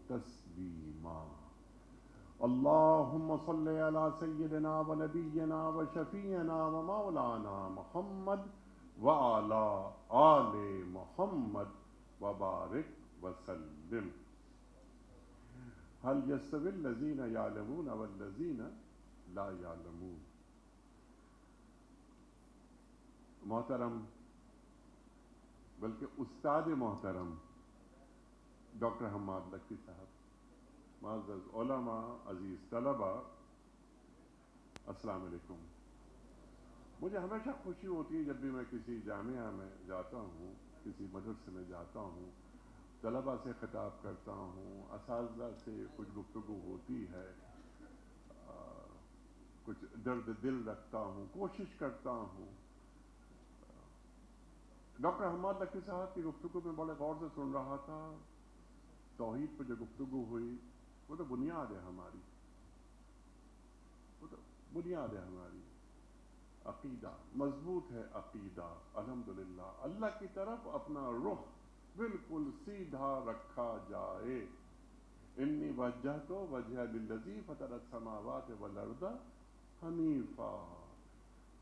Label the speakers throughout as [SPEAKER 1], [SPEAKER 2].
[SPEAKER 1] تسلیما۔ اللہم صلی علی سیدنا و نبینا و شفیعنا و مولانا محمد وعلی آل محمد وبارک وسلم۔ هل يستوي الذين يعلمون والذين لا يعلمون۔ محترم بلکہ استاد محترم ڈاکٹر حماد لکھی صاحب، معزز علماء، عزیز طلباء، السلام علیکم۔ مجھے ہمیشہ خوشی ہوتی ہے جب بھی میں کسی جامعہ میں جاتا ہوں، کسی مدرسے میں جاتا ہوں، طلباء سے خطاب کرتا ہوں، اساتذہ سے کچھ گفتگو ہوتی ہے، کچھ درد دل رکھتا ہوں، کوشش کرتا ہوں۔ ڈاکٹر حماد لکھی صاحب کی گفتگو میں بڑے غور سے سن رہا تھا۔ توحید پہ جو گفتگو ہوئی وہ تو بنیاد ہے ہماری، وہ تو بنیاد ہے ہماری۔ عقیدہ مضبوط ہے، عقیدہ الحمدللہ اللہ کی طرف اپنا رخ بالکل سیدھا رکھا جائے۔ انی وجہت وجہ للذی فطر السماوات والارض حنیفا۔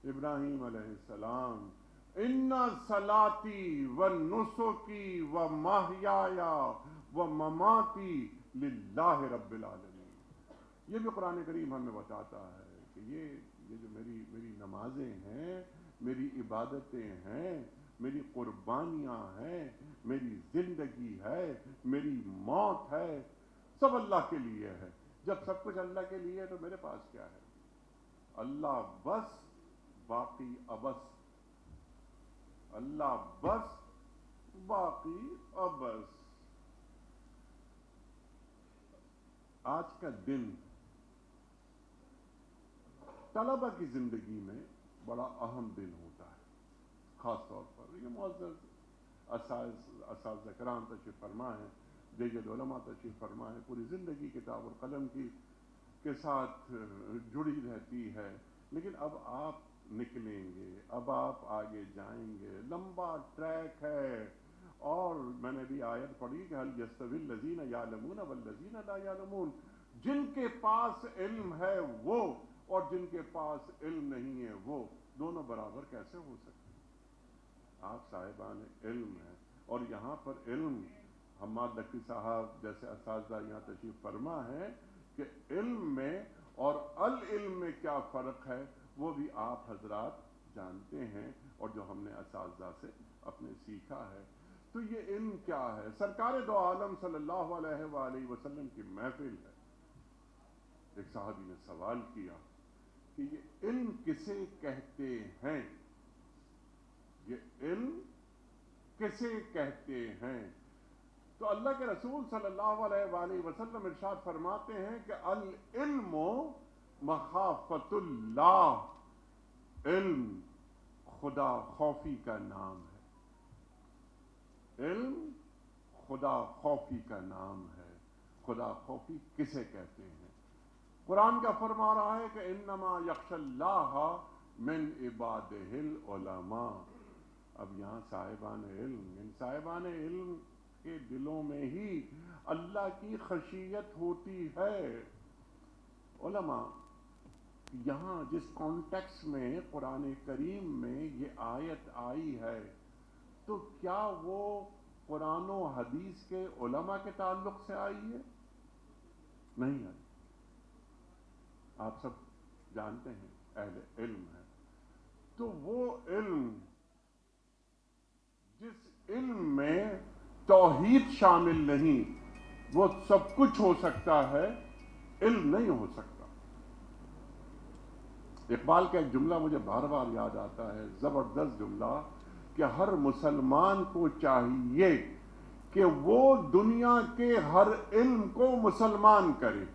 [SPEAKER 1] ابراہیم علیہ السلام، ان صلاتی و نسکی و محیای و مماتی للہ رب العالمین۔ یہ بھی قرآن کریم ہمیں بتاتا ہے کہ یہ جو میری نمازیں ہیں، میری عبادتیں ہیں، میری قربانیاں ہیں، میری زندگی ہے، میری موت ہے، سب اللہ کے لیے ہے۔ جب سب کچھ اللہ کے لیے ہے تو میرے پاس کیا ہے؟ اللہ بس باقی ابس، اللہ بس باقی ابس۔ آج کا دن طلبہ کی زندگی میں بڑا اہم دن ہوتا ہے، خاص طور پر یہ معزز اساتذہ کرام تشریف فرما ہے، دیگر علماء تشریف فرما ہے، پوری زندگی کتاب اور قلم کے ساتھ جڑی رہتی ہے، لیکن اب آپ نکلیں گے، اب آپ آگے جائیں گے، لمبا ٹریک ہے۔ اور میں نے بھی آیت پڑھی کہ هل يستوي الذين يعلمون والذين لا يعلمون۔ جن کے پاس علم ہے وہ اور جن کے پاس علم نہیں ہے وہ دونوں برابر کیسے ہو سکتے ہیں؟ آپ صاحبان علم ہیں، اور یہاں پر علم حماد لکھی صاحب جیسے اساتذہ یہاں تشریف فرما ہے کہ علم میں اور العلم میں کیا فرق ہے وہ بھی آپ حضرات جانتے ہیں، اور جو ہم نے اساتذہ سے اپنے سیکھا ہے۔ تو یہ علم کیا ہے؟ سرکار دو عالم صلی اللہ علیہ وآلہ وسلم کی محفل ہے۔ ایک صحابی نے سوال کیا کہ یہ علم کسے کہتے ہیں؟ یہ علم کسے کہتے ہیں؟ تو اللہ کے رسول صلی اللہ علیہ وآلہ وسلم ارشاد فرماتے ہیں کہ العلم مخافت اللہ، علم خدا خوفی کا نام ہے۔ علم خدا خوفی کا نام ہے۔ خدا خوفی کسے کہتے ہیں؟ قرآن کا فرما رہا ہے کہ انما یخشی اللہ من عبادہ العلماء۔ اب یہاں صاحبان علم، ان صاحبان علم کے دلوں میں ہی اللہ کی خشیت ہوتی ہے۔ علماء یہاں جس کانٹیکس میں قرآن کریم میں یہ آیت آئی ہے تو کیا وہ قرآن و حدیث کے علماء کے تعلق سے آئی ہے؟ نہیں آئی۔ آپ سب جانتے ہیں اہل علم ہے۔ تو وہ علم جس علم میں توحید شامل نہیں، وہ سب کچھ ہو سکتا ہے، علم نہیں ہو سکتا۔ اقبال کا ایک جملہ مجھے بار بار یاد آتا ہے، زبردست جملہ، کہ ہر مسلمان کو چاہیے کہ وہ دنیا کے ہر علم کو مسلمان کرے۔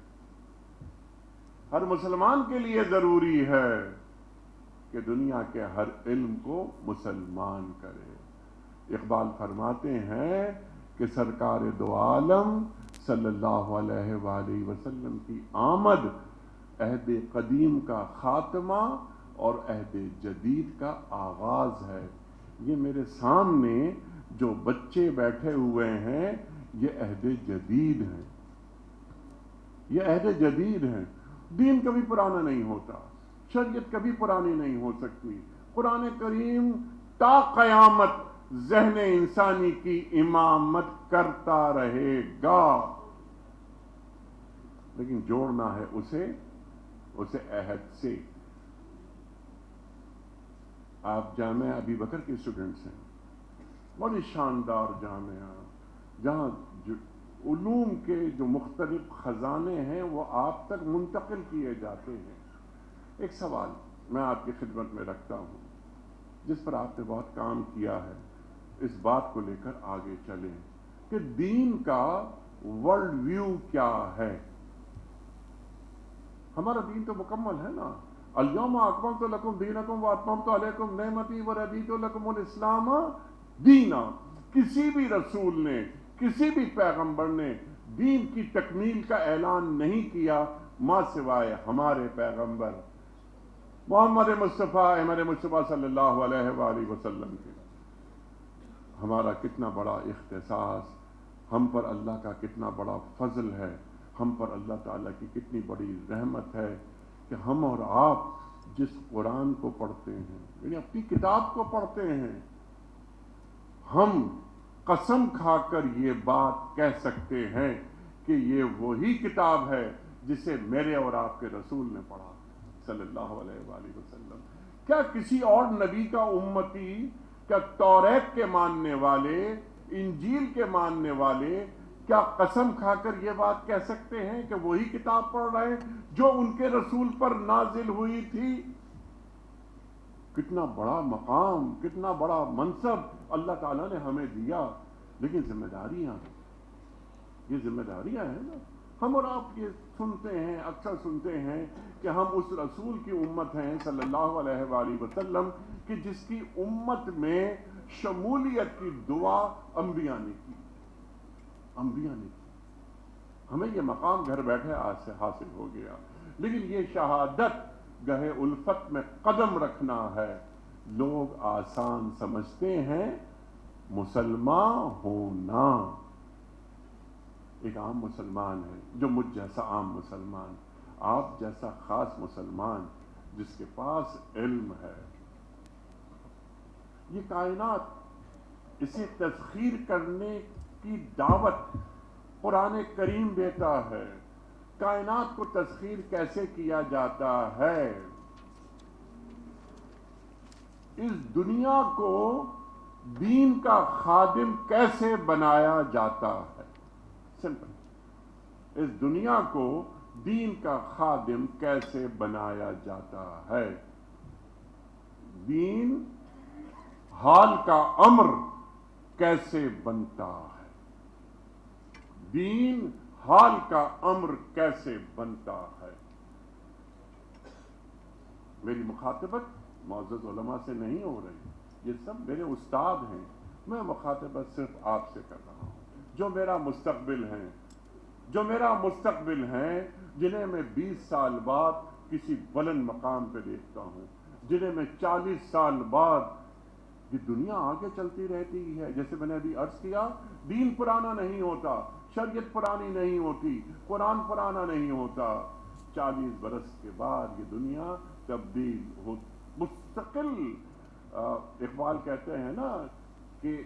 [SPEAKER 1] ہر مسلمان کے لیے ضروری ہے کہ دنیا کے ہر علم کو مسلمان کرے۔ اقبال فرماتے ہیں کہ سرکار دو عالم صلی اللہ علیہ وآلہ وسلم کی آمد عہد قدیم کا خاتمہ اور عہد جدید کا آغاز ہے۔ یہ میرے سامنے جو بچے بیٹھے ہوئے ہیں یہ عہد جدید ہیں۔ یہ عہد جدید ہے. دین کبھی پرانا نہیں ہوتا, شریعت کبھی پرانی نہیں ہو سکتی. قرآن کریم تا قیامت ذہن انسانی کی امامت کرتا رہے گا, لیکن جوڑنا ہے اسے عہد سے. آپ جامعہ ابی بکر کے اسٹوڈنٹس ہیں, بڑی شاندار جامعہ, جہاں علوم کے جو مختلف خزانے ہیں وہ آپ تک منتقل کیے جاتے ہیں. ایک سوال میں آپ کی خدمت میں رکھتا ہوں, جس پر آپ نے بہت کام کیا ہے, اس بات کو لے کر آگے چلیں کہ دین کا ورلڈ ویو کیا ہے. ہمارا دین تو مکمل ہے نا. الیوم اکملت لکم دینکم واتممت علیکم نعمتی ورضیت لکم الاسلام دینا. کسی بھی رسول نے, کسی بھی پیغمبر نے دین کی تکمیل کا اعلان نہیں کیا ماں سوائے ہمارے پیغمبر محمد مصطفیٰ احمد مصطفیٰ صلی اللہ علیہ وآلہ وسلم کے. ہمارا کتنا بڑا اختصاص, ہم پر اللہ کا کتنا بڑا فضل ہے, ہم پر اللہ تعالیٰ کی کتنی بڑی رحمت ہے کہ ہم اور آپ جس قرآن کو پڑھتے ہیں, یعنی اپنی کتاب کو پڑھتے ہیں, ہم قسم کھا کر یہ بات کہہ سکتے ہیں کہ یہ وہی کتاب ہے جسے میرے اور آپ کے رسول نے پڑھا صلی اللہ علیہ وآلہ وسلم. کیا کسی اور نبی کا امتی, کیا توریت کے ماننے والے, انجیل کے ماننے والے کیا قسم کھا کر یہ بات کہہ سکتے ہیں کہ وہی کتاب پڑھ رہے ہیں جو ان کے رسول پر نازل ہوئی تھی؟ کتنا بڑا مقام, کتنا بڑا منصب اللہ تعالیٰ نے ہمیں دیا, لیکن ذمہ داریاں, یہ ذمہ داریاں ہیں نا. ہم اور آپ یہ سنتے ہیں, اکثر سنتے ہیں کہ ہم اس رسول کی امت ہیں صلی اللہ علیہ وآلہ وسلم کہ جس کی امت میں شمولیت کی دعا انبیاء نے کی, انبیاء نے کی. ہمیں یہ مقام گھر بیٹھے آج سے حاصل ہو گیا, لیکن یہ شہادت گہے الفت میں قدم رکھنا ہے. لوگ آسان سمجھتے ہیں مسلمان ہونا. ایک عام مسلمان ہے جو مجھ جیسا عام مسلمان, آپ جیسا خاص مسلمان جس کے پاس علم ہے. یہ کائنات, اسے تسخیر کرنے کی دعوت قرآن کریم دیتا ہے. کائنات کو تسخیر کیسے کیا جاتا ہے, اس دنیا کو دین کا خادم کیسے بنایا جاتا ہے. سمپل, اس دنیا کو دین کا خادم کیسے بنایا جاتا ہے. دین حال کا امر کیسے بنتا ہے, دین حال کا امر کیسے بنتا ہے. میری مخاطبت معزز علماء سے نہیں ہو رہی, یہ سب میرے استاد ہیں, میں مخاطبت صرف آپ سے کر رہا ہوں جو میرا مستقبل ہیں, جو میرا مستقبل ہیں, جنہیں میں 20 سال بعد کسی بلند مقام پہ دیکھتا ہوں, جنہیں میں 40 سال بعد. یہ دنیا آگے چلتی رہتی ہے. جیسے میں نے ابھی عرض کیا, دین پرانا نہیں ہوتا, شریعت پرانی نہیں ہوتی, قرآن پرانا نہیں ہوتا. 40 برس کے بعد یہ دنیا تبدیل ہو, مستقل. اقبال کہتے ہیں نا کہ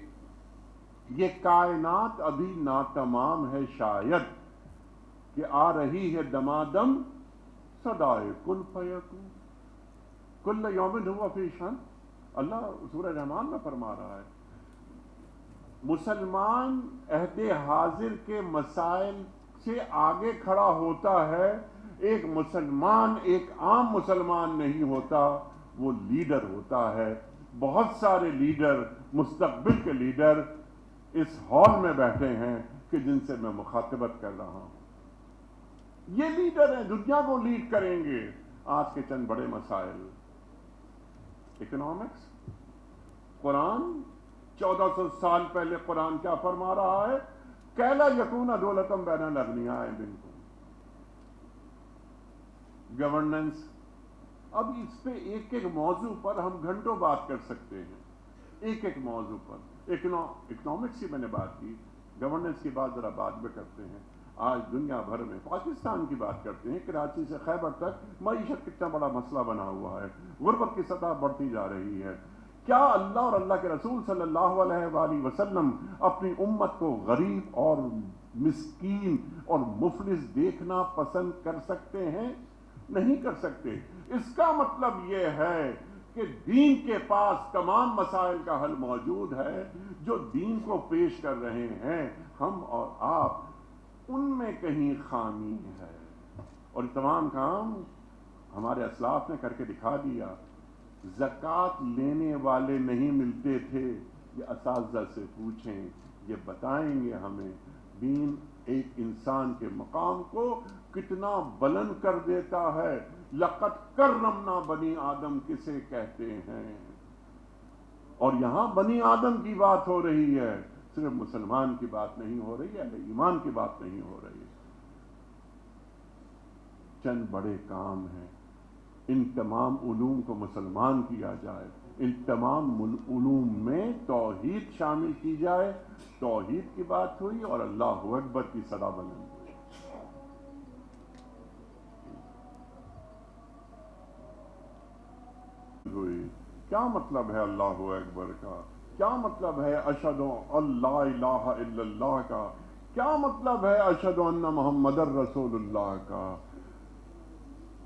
[SPEAKER 1] یہ کائنات ابھی ناتمام ہے شاید کہ آ رہی ہے دمادم صدائے کن فیکون, کل یوم ہوا فی شان. اللہ سورہ رحمان میں فرما رہا ہے مسلمان عہد حاضر کے مسائل سے آگے کھڑا ہوتا ہے. ایک مسلمان ایک عام مسلمان نہیں ہوتا, وہ لیڈر ہوتا ہے. بہت سارے لیڈر, مستقبل کے لیڈر اس ہال میں بیٹھے ہیں کہ جن سے میں مخاطبت کر رہا ہوں. یہ لیڈر ہیں, دنیا کو لیڈ کریں گے. آج کے چند بڑے مسائل, اکنامکس. قرآن 1400 سال پہلے قرآن کیا فرما رہا ہے, کیلا یکون دولتم بین الاغنیاء منکم. گورننس. اب اس پہ ایک ایک موضوع پر ہم گھنٹوں بات کر سکتے ہیں, ایک ایک موضوع پر. اکنامکس کی میں نے بات کی, گورننس کی بات ذرا بعد میں کرتے ہیں. آج دنیا بھر میں پاکستان کی بات کرتے ہیں، کراچی سے خیبر تک معیشت کتنا بڑا مسئلہ بنا ہوا ہے، غربت کی سطح بڑھتی جا رہی ہے۔ کیا اللہ اور اللہ کے رسول صلی اللہ علیہ وآلہ وسلم اپنی امت کو غریب اور مسکین اور مفلس دیکھنا پسند کر سکتے ہیں؟ نہیں کر سکتے۔ اس کا مطلب یہ ہے کہ دین کے پاس تمام مسائل کا حل موجود ہے۔ جو دین کو پیش کر رہے ہیں ہم اور آپ، ان میں کہیں خامی ہے، اور تمام کام ہمارے اسلاف نے کر کے دکھا دیا۔ زکوٰۃ لینے والے نہیں ملتے تھے، یہ اساتذہ سے پوچھیں، یہ بتائیں گے ہمیں دین ایک انسان کے مقام کو کتنا بلند کر دیتا ہے۔ لقد کرمنا بنی آدم کسے کہتے ہیں؟ اور یہاں بنی آدم کی بات ہو رہی ہے، صرف مسلمان کی بات نہیں ہو رہی ہے، ایمان کی بات نہیں ہو رہی ہے۔ چند بڑے کام ہیں، ان تمام علوم کو مسلمان کیا جائے، ان تمام علوم میں توحید شامل کی جائے۔ توحید کی بات ہوئی اور اللہ اکبر کی صدا بلند ہوئی۔ کیا مطلب ہے اللہ اکبر کا؟ کیا مطلب ہے اشہد ان لا الہ الا اللہ کا؟ کیا مطلب ہے اشہد ان محمد رسول اللہ کا؟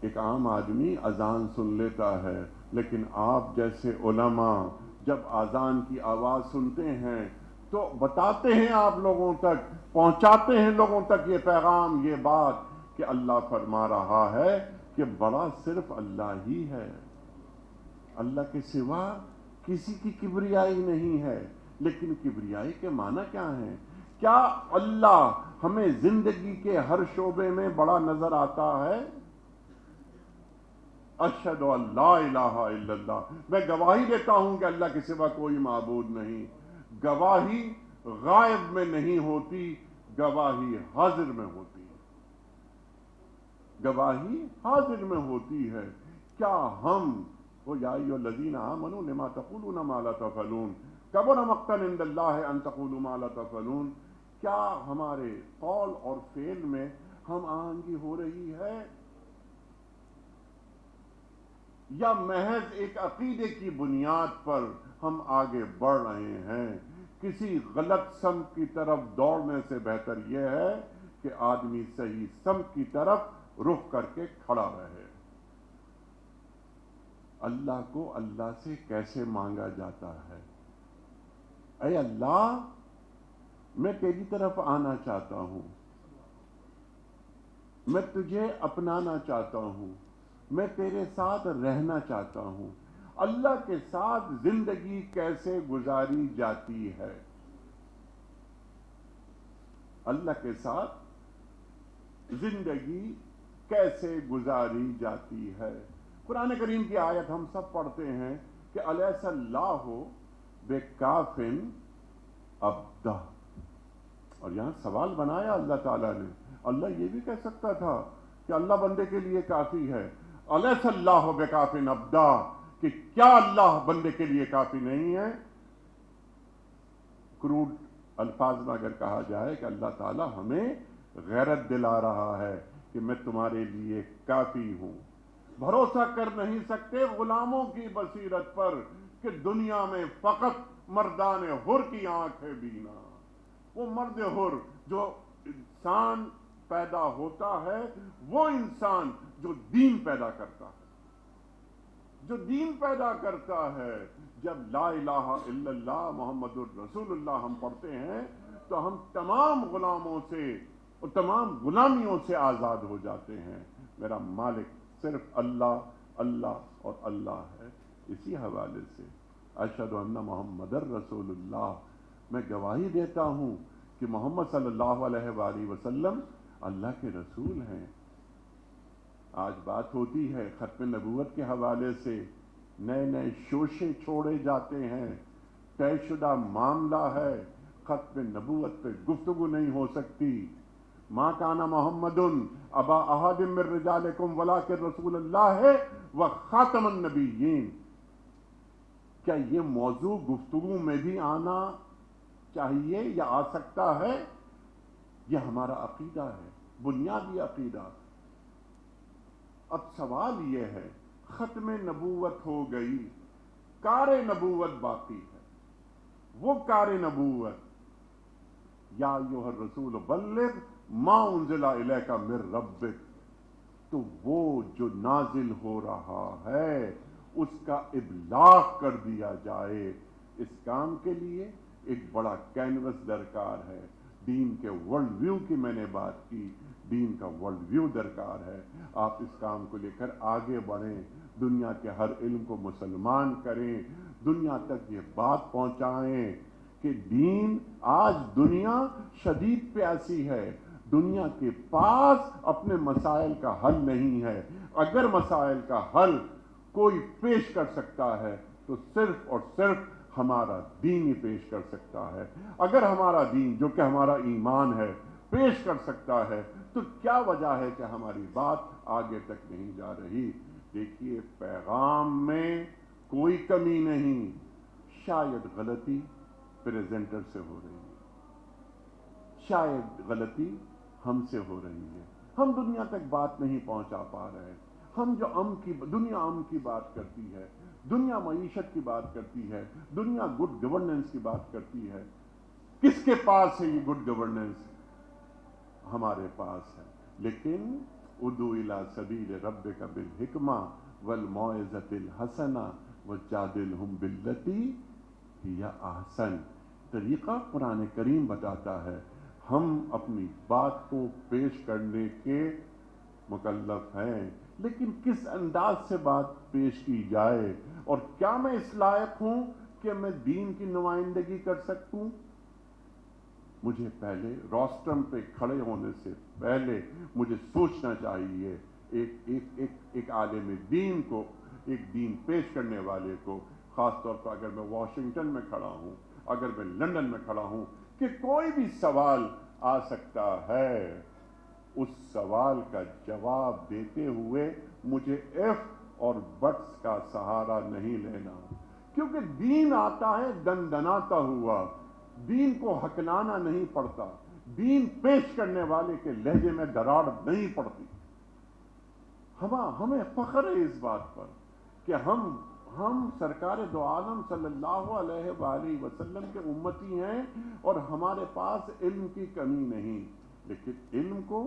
[SPEAKER 1] ایک عام آدمی اذان سن لیتا ہے، لیکن آپ جیسے علماء جب اذان کی آواز سنتے ہیں تو بتاتے ہیں، آپ لوگوں تک پہنچاتے ہیں، لوگوں تک یہ پیغام، یہ بات کہ اللہ فرما رہا ہے کہ بڑا صرف اللہ ہی ہے، اللہ کے سوا کسی کی کبریائی نہیں ہے۔ لیکن کبریائی کے معنی کیا ہیں؟ کیا اللہ ہمیں زندگی کے ہر شعبے میں بڑا نظر آتا ہے؟ اشہد ان لا الہ الا اللہ، میں گواہی دیتا ہوں کہ اللہ کے سوا کوئی معبود نہیں۔ گواہی غائب میں نہیں ہوتی، گواہی حاضر میں ہوتی ہے، گواہی حاضر میں ہوتی ہے۔ کیا ہم یا ایھا الذین آمنوا لما تقولون ما لا تفعلون کبر مقتا عند اللہ ان تقولوا ما لا تفعلون، کیا ہمارے قول اور فعل میں ہم آہنگی ہو رہی ہے، یا محض ایک عقیدے کی بنیاد پر ہم آگے بڑھ رہے ہیں؟ کسی غلط سمت کی طرف دوڑنے سے بہتر یہ ہے کہ آدمی صحیح سمت کی طرف رخ کر کے کھڑا رہے۔ اللہ کو اللہ سے کیسے مانگا جاتا ہے؟ اے اللہ، میں تیری طرف آنا چاہتا ہوں، میں تجھے اپنانا چاہتا ہوں، میں تیرے ساتھ رہنا چاہتا ہوں۔ اللہ کے ساتھ زندگی کیسے گزاری جاتی ہے؟ اللہ کے ساتھ زندگی کیسے گزاری جاتی ہے؟ قرآن کریم کی آیت ہم سب پڑھتے ہیں کہ الیس اللہ بکاف عبدہ، اور یہاں سوال بنایا اللہ تعالیٰ نے۔ اللہ یہ بھی کہہ سکتا تھا کہ اللہ بندے کے لیے کافی ہے، الیس اللہ بکاف عبدہ، کہ کیا اللہ بندے کے لیے کافی نہیں ہے؟ کروڈ الفاظ میں اگر کہا جائے کہ اللہ تعالیٰ ہمیں غیرت دلا رہا ہے کہ میں تمہارے لیے کافی ہوں۔ بھروسہ کر نہیں سکتے غلاموں کی بصیرت پر کہ دنیا میں فقط مردان حر کی آنکھیں بینا۔ وہ مرد حر جو انسان پیدا ہوتا ہے، وہ انسان جو دین پیدا کرتا ہے، جو دین پیدا کرتا ہے۔ جب لا الہ الا اللہ محمد الرسول اللہ ہم پڑھتے ہیں تو ہم تمام غلاموں سے اور تمام غلامیوں سے آزاد ہو جاتے ہیں۔ میرا مالک صرف اللہ، اللہ اور اللہ ہے۔ اسی حوالے سے اشہد ان محمد رسول اللہ، میں گواہی دیتا ہوں کہ محمد صلی اللہ علیہ وآلہ وسلم اللہ کے رسول ہیں۔ آج بات ہوتی ہے ختم نبوت کے حوالے سے، نئے نئے شوشے چھوڑے جاتے ہیں، طے شدہ معاملہ ہے، ختم نبوت پہ گفتگو نہیں ہو سکتی۔ ما کان محمد ابا احد من رجالکم ولکن رسول اللہ و خاتم النبیین۔ کیا یہ موضوع گفتگو میں بھی آنا چاہیے یا آ سکتا ہے؟ یہ ہمارا عقیدہ ہے، بنیادی عقیدہ۔ اب سوال یہ ہے، ختم نبوت ہو گئی، کار نبوت باقی ہے۔ وہ کار نبوت، یا ایھا الرسول بلغ ما انزل الیک من ربک، تو وہ جو نازل ہو رہا ہے اس کا ابلاغ کر دیا جائے۔ اس کام کے لیے ایک بڑا کینوس درکار ہے۔ دین کے ورلڈ ویو کی میں نے بات کی، دین کا ورلڈ ویو درکار ہے۔ آپ اس کام کو لے کر آگے بڑھیں، دنیا کے ہر علم کو مسلمان کریں، دنیا تک یہ بات پہنچائیں کہ دین، آج دنیا شدید پیاسی ہے، دنیا کے پاس اپنے مسائل کا حل نہیں ہے۔ اگر مسائل کا حل کوئی پیش کر سکتا ہے تو صرف اور صرف ہمارا دین ہی پیش کر سکتا ہے۔ اگر ہمارا دین، جو کہ ہمارا ایمان ہے، پیش کر سکتا ہے تو کیا وجہ ہے کہ ہماری بات آگے تک نہیں جا رہی؟ دیکھیے، پیغام میں کوئی کمی نہیں، شاید غلطی پریزنٹر سے ہو رہی ہے، شاید غلطی ہم سے ہو رہی ہے، ہم دنیا تک بات نہیں پہنچا پا رہے۔ ہم جو دنیا امن کی بات کرتی ہے، دنیا معیشت کی بات کرتی ہے، دنیا گڈ گورننس کی بات کرتی ہے، کس کے پاس ہے یہ گڈ گورننس؟ ہمارے پاس ہے۔ لیکن ادعو الی سبیل ربک بالحکمہ والموعظۃ الحسنہ وجادلہم باللتی ہی احسن۔ طریقہ قرآن کریم بتاتا ہے، ہم اپنی بات کو پیش کرنے کے مکلف ہیں، لیکن کس انداز سے بات پیش کی جائے، اور کیا میں اس لائق ہوں کہ میں دین کی نمائندگی کر سکوں؟ مجھے پہلے روسٹرم پہ کھڑے ہونے سے پہلے مجھے سوچنا چاہیے، ایک عالم دین کو، ایک دین پیش کرنے والے کو، خاص طور پر اگر میں واشنگٹن میں کھڑا ہوں، اگر میں لندن میں کھڑا ہوں، کہ کوئی بھی سوال آ سکتا ہے، اس سوال کا جواب دیتے ہوئے مجھے ایف اور بٹس کا سہارا نہیں لینا، کیونکہ دین آتا ہے دندناتا ہوا، دین کو ہکلانا نہیں پڑتا، دین پیش کرنے والے کے لہجے میں دراڑ نہیں پڑتی۔ ہمیں فخر ہے اس بات پر کہ ہم سرکار دو عالم صلی اللہ علیہ وآلہ وسلم کے امتی ہیں، اور ہمارے پاس علم کی کمی نہیں، لیکن علم کو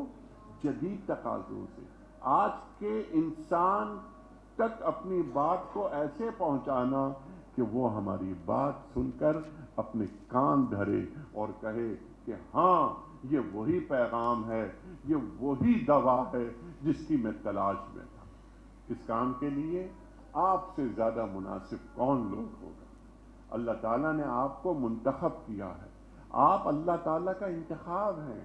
[SPEAKER 1] جدید تقاضوں سے، آج کے انسان تک اپنی بات کو ایسے پہنچانا کہ وہ ہماری بات سن کر اپنے کان دھرے اور کہے کہ ہاں، یہ وہی پیغام ہے، یہ وہی دوا ہے جس کی میں تلاش میں تھا۔ اس کام کے لیے آپ سے زیادہ مناسب کون لوگ ہوگا؟ اللہ تعالیٰ نے آپ کو منتخب کیا ہے، آپ اللہ تعالیٰ کا انتخاب ہیں۔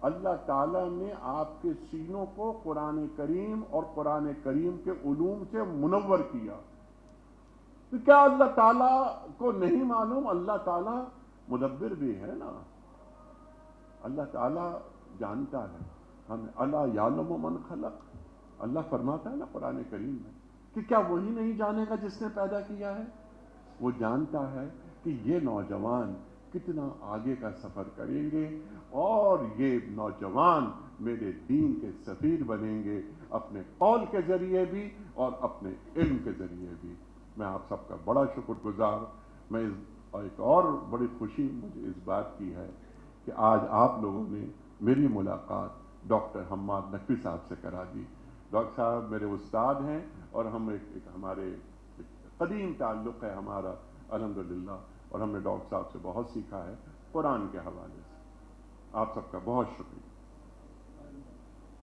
[SPEAKER 1] اللہ تعالیٰ نے آپ کے سینوں کو قرآن کریم اور قرآن کریم کے علوم سے منور کیا۔ تو کیا اللہ تعالیٰ کو نہیں معلوم؟ اللہ تعالیٰ مدبر بھی ہے نا، اللہ تعالیٰ جانتا ہے ہمیں۔ الا یعلم من خلق، اللہ فرماتا ہے نا قرآن کریم میں کہ کیا وہی نہیں جانے گا جس نے پیدا کیا ہے؟ وہ جانتا ہے کہ یہ نوجوان کتنا آگے کا سفر کریں گے، اور یہ نوجوان میرے دین کے سفیر بنیں گے، اپنے قول کے ذریعے بھی اور اپنے علم کے ذریعے بھی۔ میں آپ سب کا بڑا شکر گزار۔ میں ایک اور بڑی خوشی مجھے اس بات کی ہے کہ آج آپ لوگوں نے میری ملاقات ڈاکٹر حماد نقوی صاحب سے کرا دی۔ ڈاکٹر صاحب میرے استاد ہیں، اور ہم ہمارے قدیم تعلق ہے ہمارا الحمدللہ، اور ہم نے ڈاکٹر صاحب سے بہت سیکھا ہے قرآن کے حوالے سے۔ آپ سب کا بہت شکریہ۔